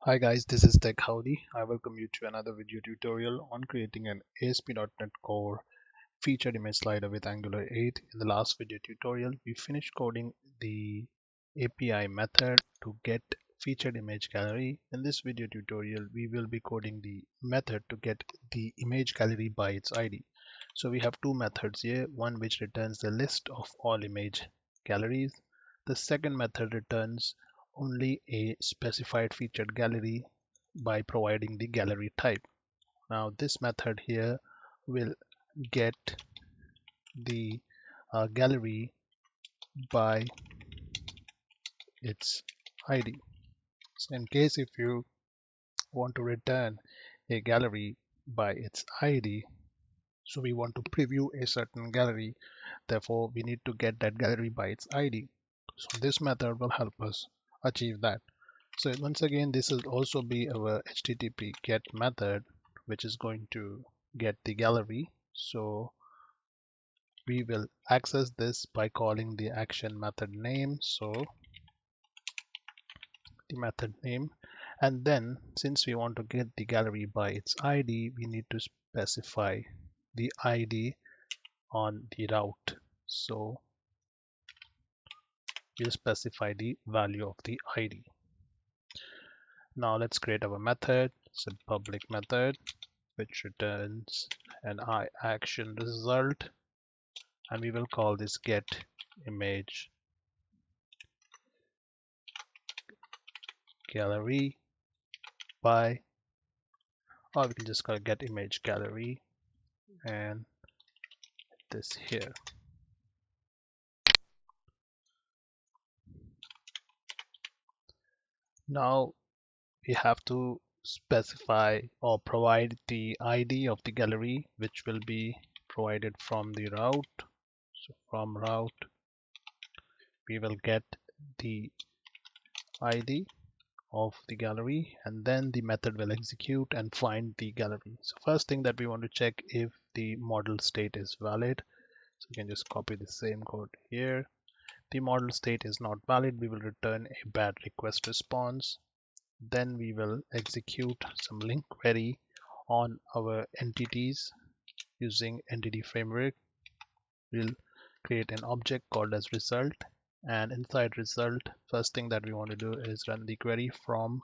Hi guys, this is Tech Howdy. I welcome you to another video tutorial on creating an ASP.NET Core featured image slider with Angular 8. In the last video tutorial, we finished coding the API method to get featured image gallery. In this video tutorial, we will be coding the method to get the image gallery by its ID. So we have two methods here, one which returns the list of all image galleries. The second method returns only a specified featured gallery by providing the gallery type. Now this method here will get the gallery by its ID. So in case if you want to return a gallery by its ID, so we want to preview a certain gallery, therefore we need to get that gallery by its ID. So this method will help us achieve that. So once again, this will also be our HTTP get method, which is going to get the gallery. So we will access this by calling the action method name. So the method name, and then since we want to get the gallery by its ID, we need to specify the ID on the route. So we'll specify the value of the ID. Now let's create our method. It's a public method which returns an action result, and we will call this get image gallery by, or we can just call it get image gallery and this here. Now we have to specify or provide the ID of the gallery, which will be provided from the route. So from route we will get the ID of the gallery, and then the method will execute and find the gallery. So first thing that we want to check if the model state is valid. So we can just copy the same code here. The model state is not valid, we will return a bad request response. Then we will execute some link query on our entities using entity framework. We'll create an object called as result, and inside result, first thing that we want to do is run the query from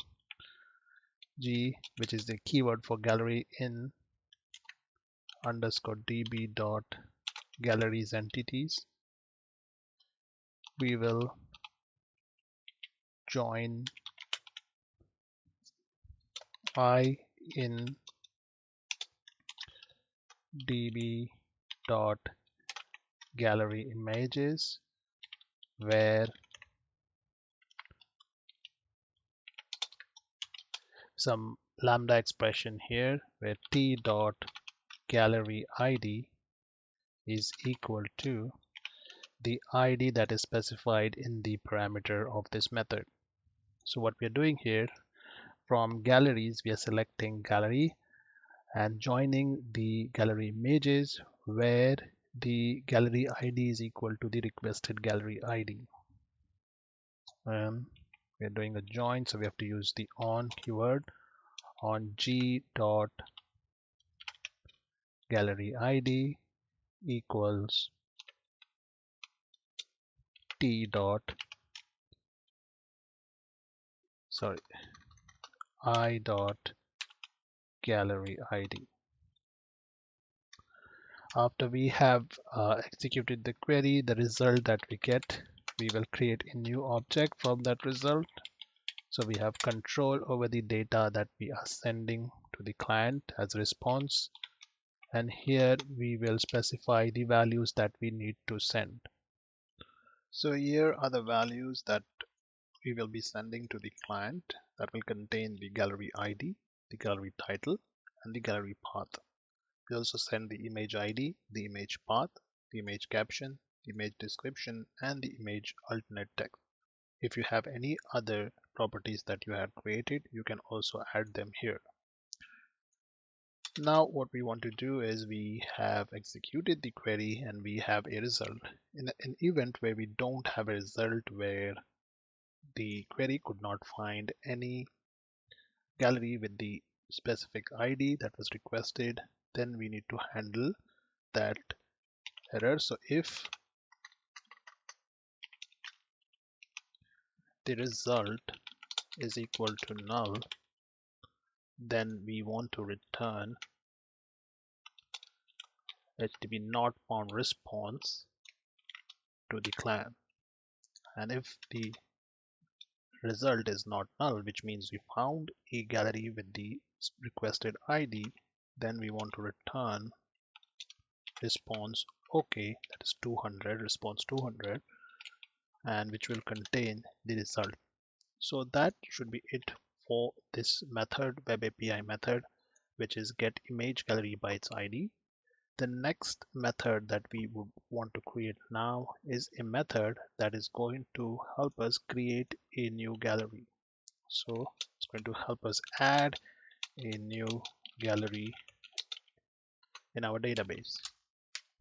G, which is the keyword for gallery, in underscore db dot galleries entities. We will join I in db dot gallery images, where some lambda expression here where t dot gallery ID is equal to the ID that is specified in the parameter of this method. So what we are doing here, from galleries we are selecting gallery and joining the gallery images where the gallery ID is equal to the requested gallery ID. And we are doing a join, so we have to use the on keyword on G dot gallery ID equals T dot, sorry, I dot gallery ID. After we have executed the query, the result that we get, we will create a new object from that result. So we have control over the data that we are sending to the client as a response. And here we will specify the values that we need to send. So here are the values that we will be sending to the client that will contain the gallery ID, the gallery title, and the gallery path. We also send the image ID, the image path, the image caption, the image description, and the image alternate text. If you have any other properties that you have created, you can also add them here. Now what we want to do is we have executed the query and we have a result. In an event where we don't have a result, where the query could not find any gallery with the specific ID that was requested, then we need to handle that error. So if the result is equal to null, then we want to return HTTP not found response to the client. And if the result is not null, which means we found a gallery with the requested ID, then we want to return response OK, that is 200, response 200, and which will contain the result. So that should be it for this method, web API method, which is get image gallery by its ID. The next method that we would want to create now is a method that is going to help us create a new gallery. So it's going to help us add a new gallery in our database.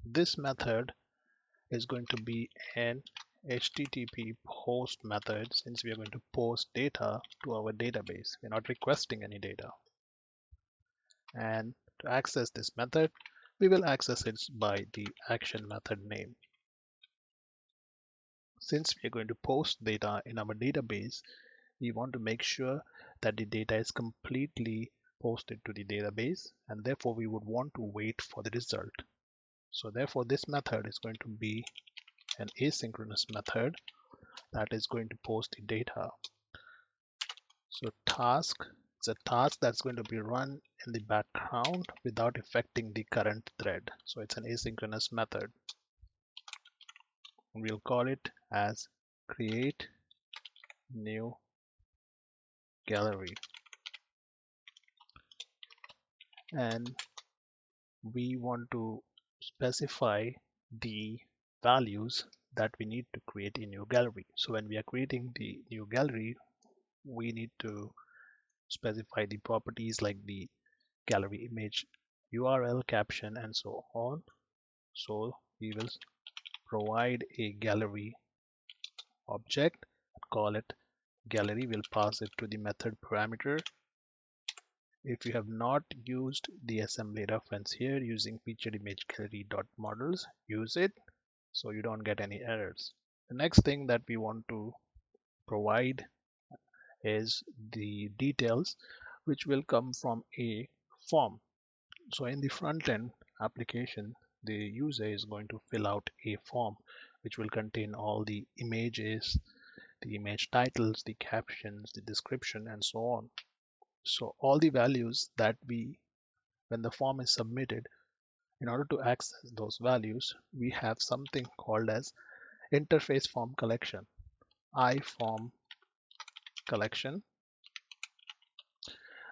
This method is going to be an HTTP post method, since we are going to post data to our database. We're not requesting any data. And to access this method, we will access it by the action method name. Since we are going to post data in our database, we want to make sure that the data is completely posted to the database, and therefore we would want to wait for the result. So therefore this method is going to be an asynchronous method that is going to post the data. So task, it's a task that's going to be run in the background without affecting the current thread. So it's an asynchronous method. We'll call it as create new gallery. And we want to specify the values that we need to create a new gallery. So when we are creating the new gallery, we need to specify the properties like the gallery image, URL, caption, and so on. So we will provide a gallery object, call it gallery. We'll pass it to the method parameter. If you have not used the assembly reference here using featured image gallery dot models, use it so you don't get any errors. The next thing that we want to provide is the details which will come from a form. So in the front end application, the user is going to fill out a form which will contain all the images, the image titles, the captions, the description, and so on. So all the values that when the form is submitted, in order to access those values, we have something called as interface form collection, iForm collection.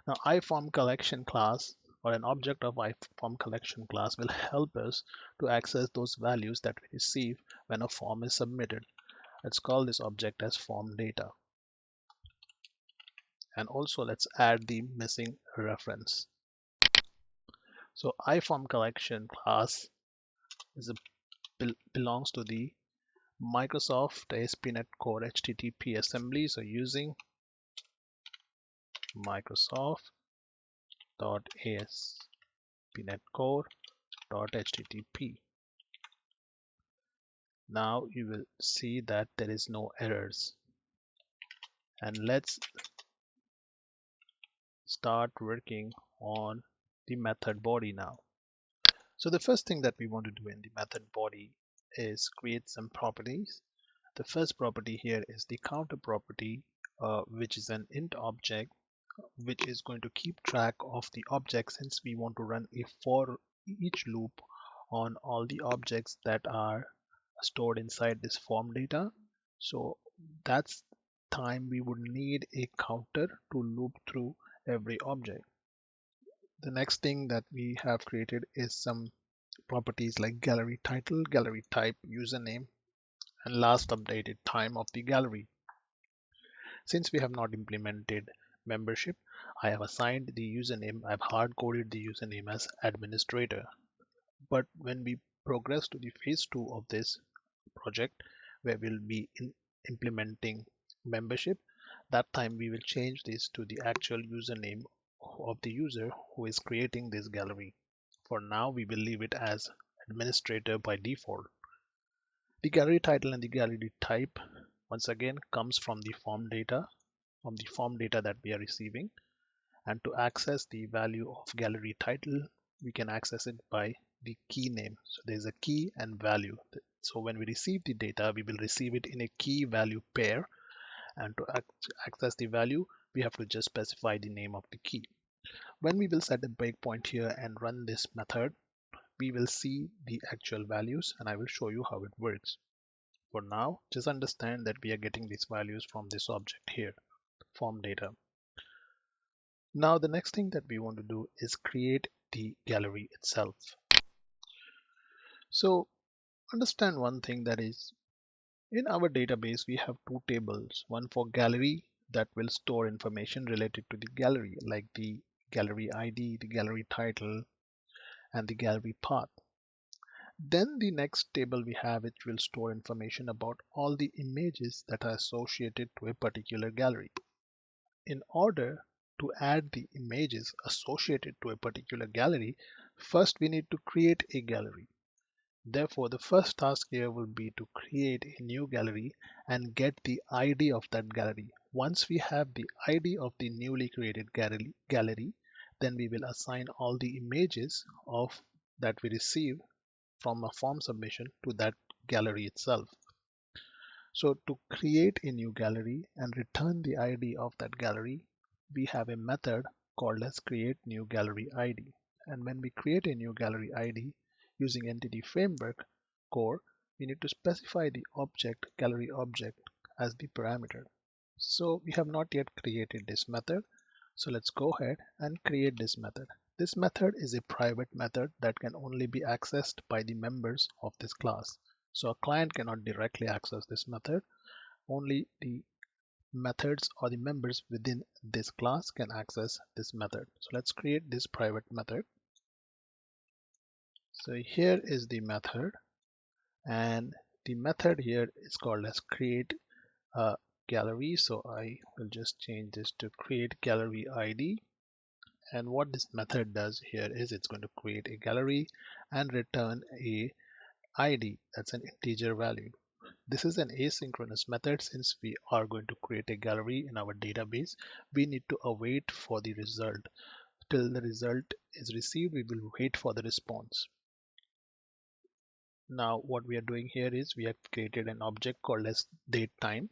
Now iForm collection class, or an object of iForm collection class, will help us to access those values that we receive when a form is submitted. Let's call this object as form data. And also let's add the missing reference. So iForm collection class belongs to the Microsoft ASP.NET Core HTTP assembly. So using Microsoft.ASP.NET Core.HTTP. Now you will see that there is no errors. And let's start working on the method body now. So the first thing that we want to do in the method body is create some properties. The first property here is the counter property, which is an int object which is going to keep track of the objects, since we want to run a for each loop on all the objects that are stored inside this form data. So that's time we would need a counter to loop through every object. The next thing that we have created is some properties like gallery title, gallery type, username, and last updated time of the gallery. Since we have not implemented membership, I have assigned the username, I've hard coded the username as administrator. But when we progress to the phase 2 of this project, where we'll be implementing membership, that time we will change this to the actual username of the user who is creating this gallery. For now, we will leave it as administrator by default. The gallery title and the gallery type once again comes from the form data, that we are receiving. And to access the value of gallery title, we can access it by the key name. So there's a key and value. So when we receive the data, we will receive it in a key value pair. And to access the value, we have to just specify the name of the key. When we will set a breakpoint here and run this method, we will see the actual values, and I will show you how it works. For now, just understand that we are getting these values from this object here, form data. Now the next thing that we want to do is create the gallery itself. So understand one thing, that is, in our database we have two tables, one for gallery that will store information related to the gallery like the gallery ID, the gallery title, and the gallery path. Then the next table we have, which will store information about all the images that are associated to a particular gallery. In order to add the images associated to a particular gallery, first we need to create a gallery. Therefore, the first task here will be to create a new gallery and get the ID of that gallery. Once we have the ID of the newly created gallery, then we will assign all the images that we receive from a form submission to that gallery itself. So to create a new gallery and return the ID of that gallery, we have a method called as create new gallery ID. And when we create a new gallery ID using Entity Framework core, we need to specify the object, gallery object, as the parameter. So we have not yet created this method. So let's go ahead and create this method. This method is a private method that can only be accessed by the members of this class. So a client cannot directly access this method. Only the methods or the members within this class can access this method. So let's create this private method. So here is the method, and the method here is called as create a gallery. So I will just change this to create gallery ID. And what this method does here is it's going to create a gallery and return a ID, that's an integer value. This is an asynchronous method. Since we are going to create a gallery in our database, we need to await for the result. Till the result is received, we will wait for the response. Now what we are doing here is we have created an object called as datetime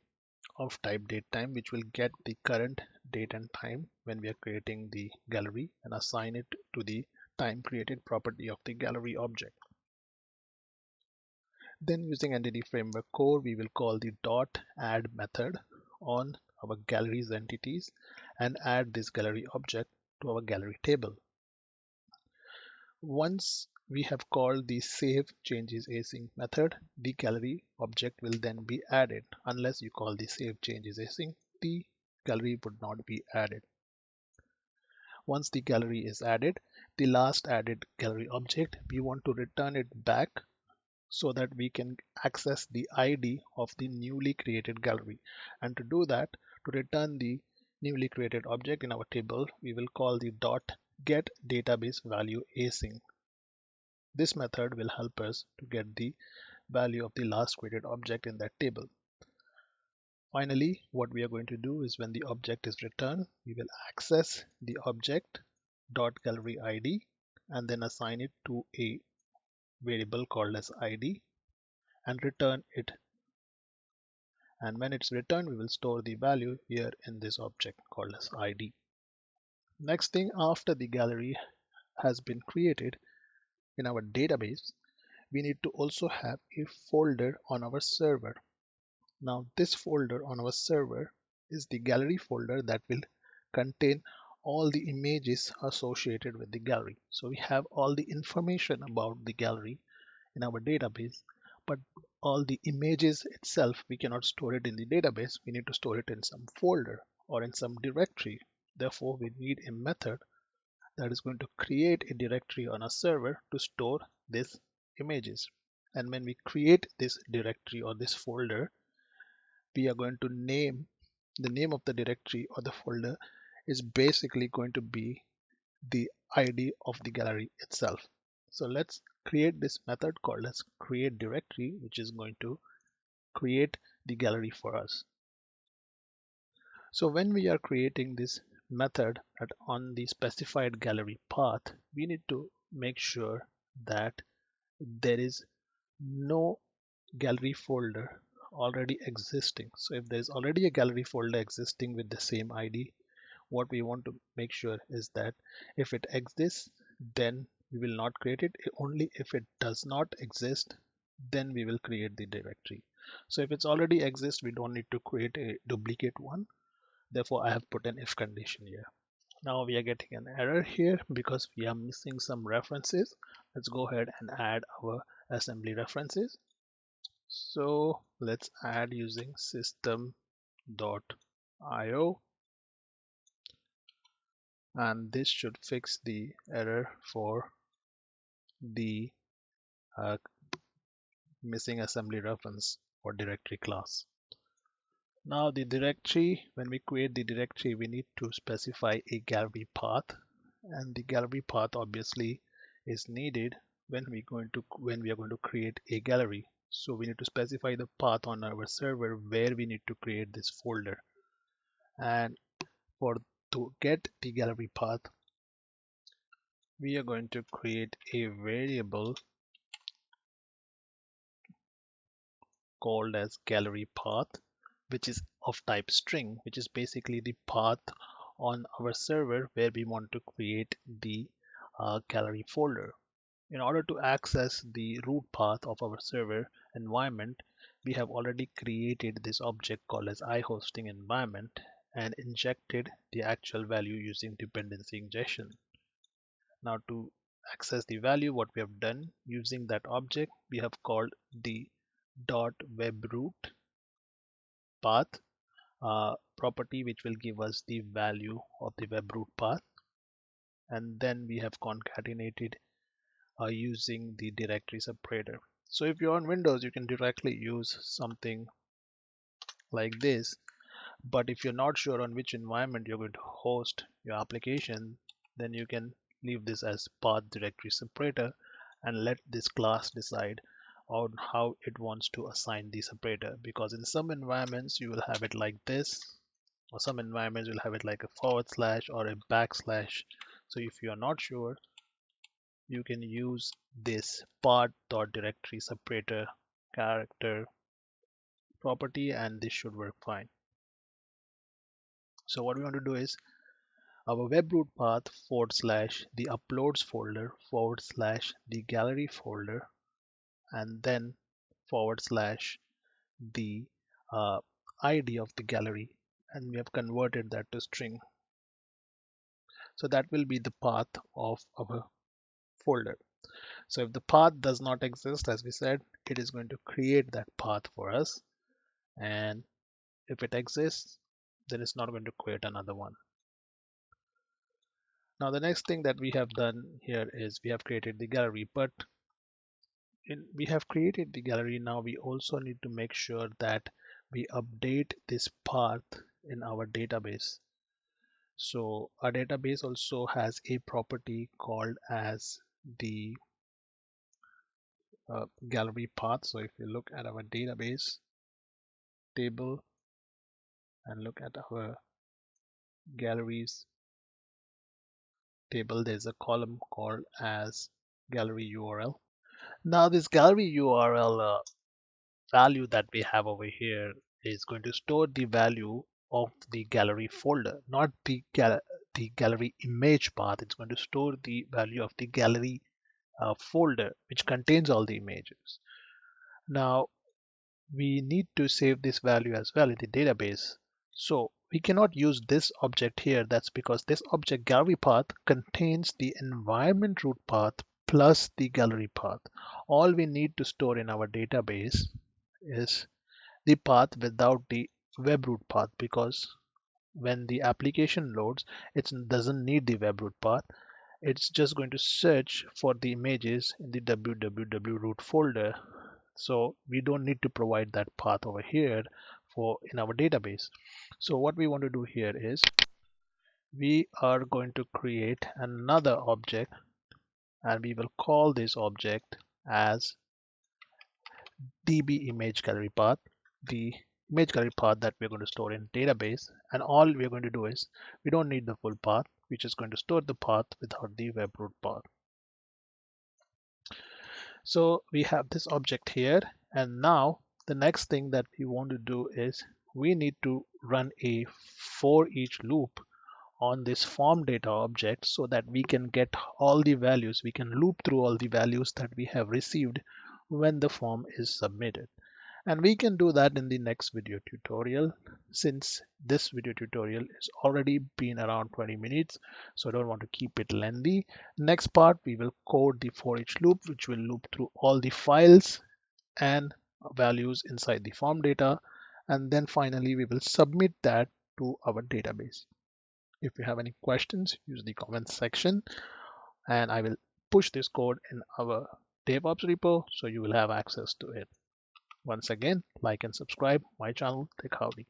of type datetime, which will get the current date and time when we are creating the gallery and assign it to the time created property of the gallery object. Then using Entity Framework core, we will call the .add method on our galleries entities and add this gallery object to our gallery table. Once we have called the save changes async method, the gallery object will then be added. Unless you call the save changes async, the gallery would not be added. Once the gallery is added, the last added gallery object, we want to return it back so that we can access the ID of the newly created gallery. And to do that, to return the newly created object in our table, we will call the .get database value async. This method will help us to get the value of the last created object in that table. Finally, what we are going to do is when the object is returned, we will access the object .gallery ID and then assign it to a variable called as ID and return it. And when it's returned, we will store the value here in this object called as ID. Next thing, after the gallery has been created in our database, we need to also have a folder on our server. Now this folder on our server is the gallery folder that will contain all the images associated with the gallery. So we have all the information about the gallery in our database, but all the images itself, we cannot store it in the database. We need to store it in some folder or in some directory. Therefore, we need a method that is going to create a directory on a server to store these images. And when we create this directory or this folder, we are going to name the name of the directory or the folder is basically going to be the ID of the gallery itself. So let's create this method called as create directory, which is going to create the gallery for us. So when we are creating this method on the specified gallery path, we need to make sure that there is no gallery folder already existing. So if there's already a gallery folder existing with the same ID, what we want to make sure is that if it exists, then we will not create it. Only if it does not exist, then we will create the directory. So if it's already exists, we don't need to create a duplicate one. Therefore, I have put an if condition here. Now we are getting an error here because we are missing some references. Let's go ahead and add our assembly references. So let's add using system.io, and this should fix the error for the uh, missing assembly reference for directory class. Now the directory, when we create the directory, we need to specify a gallery path, and the gallery path obviously is needed when we are going to create a gallery. So we need to specify the path on our server where we need to create this folder. And for to get the gallery path, we are going to create a variable called as gallery path, which is of type string, which is basically the path on our server where we want to create the gallery folder. In order to access the root path of our server environment, we have already created this object called as iHosting environment and injected the actual value using dependency injection. Now to access the value, what we have done using that object, we have called the .webroot path property, which will give us the value of the webroot path, and then we have concatenated using the directory separator. So if you're on Windows, you can directly use something like this, but if you're not sure on which environment you're going to host your application, then you can leave this as path directory separator and let this class decide on how it wants to assign the separator, because in some environments you will have it like this, or some environments will have it like a forward slash or a backslash. So if you are not sure, you can use this path.directory separator character property and this should work fine. So what we want to do is our webroot path / the uploads folder / the gallery folder, and then / the ID of the gallery, and we have converted that to string. So that will be the path of our folder. So if the path does not exist, as we said, it is going to create that path for us, and if it exists, then it's not going to create another one. Now the next thing that we have done here is we have created the gallery, but we have created the gallery. Now we also need to make sure that we update this path in our database. So our database also has a property called as the gallery path. So if you look at our database table and look at our galleries table, there's a column called as gallery URL. Now this gallery URL value that we have over here is going to store the value of the gallery folder, not the gallery image path. It's going to store the value of the gallery folder, which contains all the images. Now we need to save this value as well in the database. So we cannot use this object here. That's because this object gallery path contains the environment root path plus the gallery path. All we need to store in our database is the path without the webroot path, because when the application loads, it doesn't need the webroot path. It's just going to search for the images in the www root folder. So we don't need to provide that path over here for in our database. So what we want to do here is we are going to create another object, and we will call this object as db image gallery path, the image gallery path that we're going to store in database. And all we're going to do is we don't need the full path, we're just going to store the path without the web root path. So we have this object here, and now the next thing that we want to do is we need to run a for each loop on this form data object so that we can get all the values, we can loop through all the values that we have received when the form is submitted. And we can do that in the next video tutorial, since this video tutorial is already been around 20 minutes, so I don't want to keep it lengthy. Next part, we will code the for each loop, which will loop through all the files and values inside the form data, and then finally we will submit that to our database. If you have any questions, use the comment section, and I will push this code in our DevOps repo so you will have access to it. Once again, like and subscribe my channel, Tech Howdy.